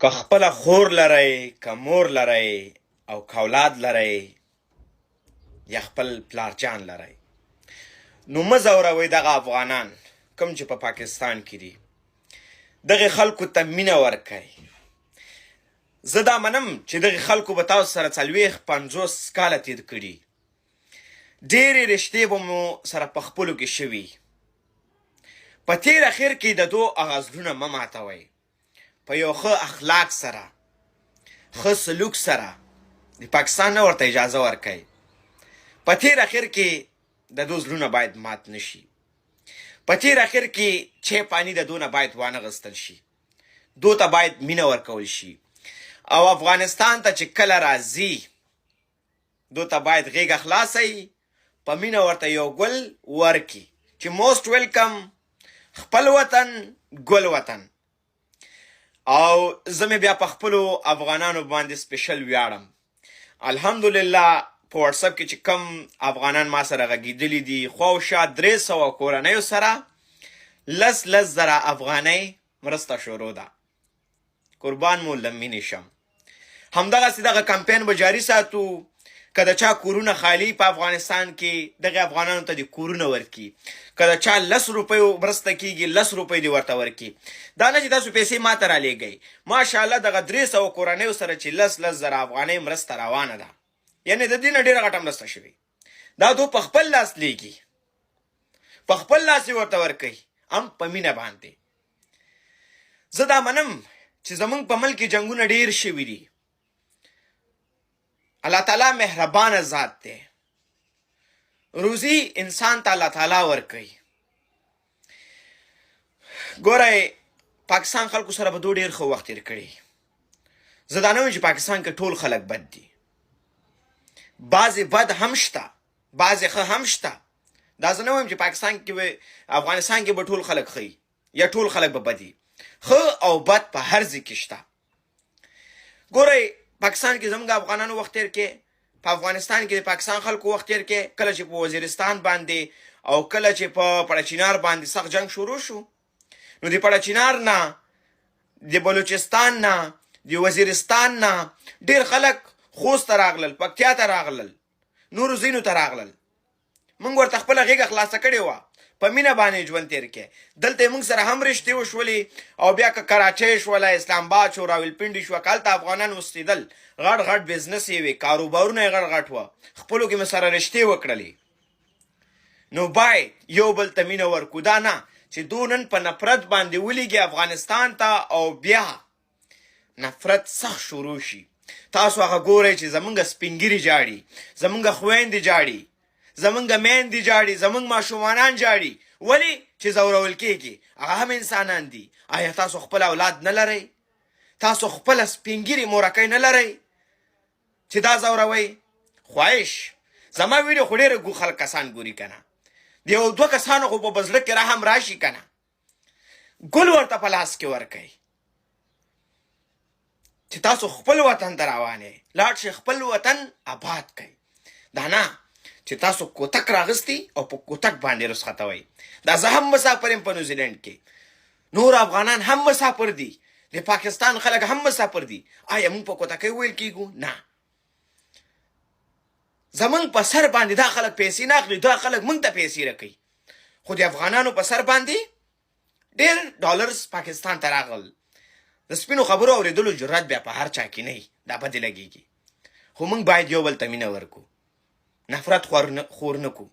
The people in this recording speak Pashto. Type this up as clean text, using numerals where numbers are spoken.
که خپله خور لرئ، که مور لرئ او که اولاد لرئ یا خپل پلارجان لرئ، نو مه ځوروئ دغه افغانان کوم چې په پاکستان کې دي. دغې خلکو ته مینه ورکئ. زه دا منم چې دغې خلکو به تاسو سره 40-50 کاله تېر کړي. ډېرې رشتې به مو سره په خپلو کې شوي. په تېر اخر کې د دو هغه زړونه مه ماتوئ. په یو ښه اخلاق سره، ښه سلوک سره د پاکستان نه ورته اجازه ورکئ. په تېر اخر کې د دو زړونه باید مات نشي. په تېر اخر کې چای پانی د دو نه باید وانه غستل شي. دو ته باید مینه ورکول شي. او افغانستان ته چې کله راځي دو ته باید غېږه خلاصئ، په مینه ورته یو ګل ورکي چې موسټ ویلکم، خپل وطن ګل وطن. او زه مې بیا په خپلو افغانانو باندې سپیشل ویاړم. الحمدلله په واتساپ کې چې کم افغانان ما سره غږېدلي دي، خواوشا 300 کورنیو سره 10 زره افغانۍ مرسته شروع ده. قربان مو له مینې شم. همدغسې دغه کمپین به جاري ساتو. که د چا کورونه خالی په افغانستان کې دغه افغانانو ته د کورونه ورکي. که د چا 10 روپیو مرسته کیږي 10 روپۍ دې ورته ورکي. دا نه چې تاسو پیسې ماته رالیږئ. ماشاءالله دغه 300 کورنیو سره چې 10 زره افغانۍ مرسته روانه ده، یعنې د دې نه ډېره غټه مرسته شوې. دا دو په خپل لاس لیږي، په خپل لاس یې ورته ورکوي، هم په مینه باندې. زه دا منم چې زمونږ په ملک کې جنګونه ډېر شوي دي. الله تعالی مهربانه ذات دی. روزي انسان ته الله تعالی ورکوي. ګورئ پاکستان خلکو سره به دو ډېر ښه وخت تېر کړي. زه دا نه وایم چې پاکستان کې ټول خلک بد دي. بعضې بد هم شته، بعضې ښه هم شته. دا زه نه وایم چې پاکستان کې افغانستان کې به ټول خلک ښه یا ټول خلک به بد وي. ښه او بد په هر ځای کې شته. ګورئ پاکستان کې زموږ افغانانو وخت تېر کې، په افغانستان کې د پاکستان خلکو وخت تېر کې، کله چې په وزیرستان باندې او کله چې په پړچینار باندې سخت جنگ شروع شو، نو د پړچینار نه، د بلوچستان نه، د وزیرستان نه ډېر خلک خوست ته راغلل، پکتیا ته راغلل، نورو ځایونو ته راغلل. موږ ورته خپله غېږه خلاصه کړې وه. په مینه باندې ژوند تېر کې. دلته موږ سره هم رشتې وشولې او بیا که کراچۍ شوله، اسلام آباد شو، راولپنډي شوه، که هلته افغانان اوسېدل، غټ غټ بزنس یې وې، کاروبارونه یې غټ غټ وه، خپلو کې مې سره رشتې وکړلې. نو باید یو بل ته مینه ورکو. دا نه چې دو نن په نفرت باندې ولیږي افغانستان ته او بیا نفرت سخت شروع شي. تاسو هغه ګورئ چې زمونږ سپین ږیري جاړي، زمونږ خویندې جاړي، زمونږ میندې جاړي، زمونږ ماشومانان جاړي. ولې؟ چې ځورول کېږي. هغه هم انسانان دي. آیا تاسو خپل اولاد نه لرئ؟ تاسو خپله سپین ږیري مورکۍ نه لرئ چې دا ځوروئ؟ خواهش زما ویډیو خو ډېره خلک کسان ګوري که نه، د یو 2 کسانو خو په زړه کې رحم راشي که نه. ګل ورته په لاس کې ورکئ چې تاسو خپل وطن ته روان یې. لاړ شئ خپل وطن آباد کئ. دا نه چې تاسو کوتک راغستی او په کوتک باندې رسختوئ. دا زه هم مسافر یم په نیوزیلینډ کې، نور افغانان هم مسافر دي، د پاکستان خلک هم مسافر دي. آیا موږ په کوتکۍ ویل کېږو؟ نه. زمونږ په سر باندې دا خلک پیسې نه اخلي، دا خلک موږ ته پیسې راکوي. خو د افغانانو په سر باندې ډېر ډالرز پاکستان ته راغل. د سپینو خبرو اورېدلو جرأت بیا په هر چا کې نه وي، دا بدې لګېږي. خو موږ باید یو بل ته مینه ورکو، نفرت خور نه کړو.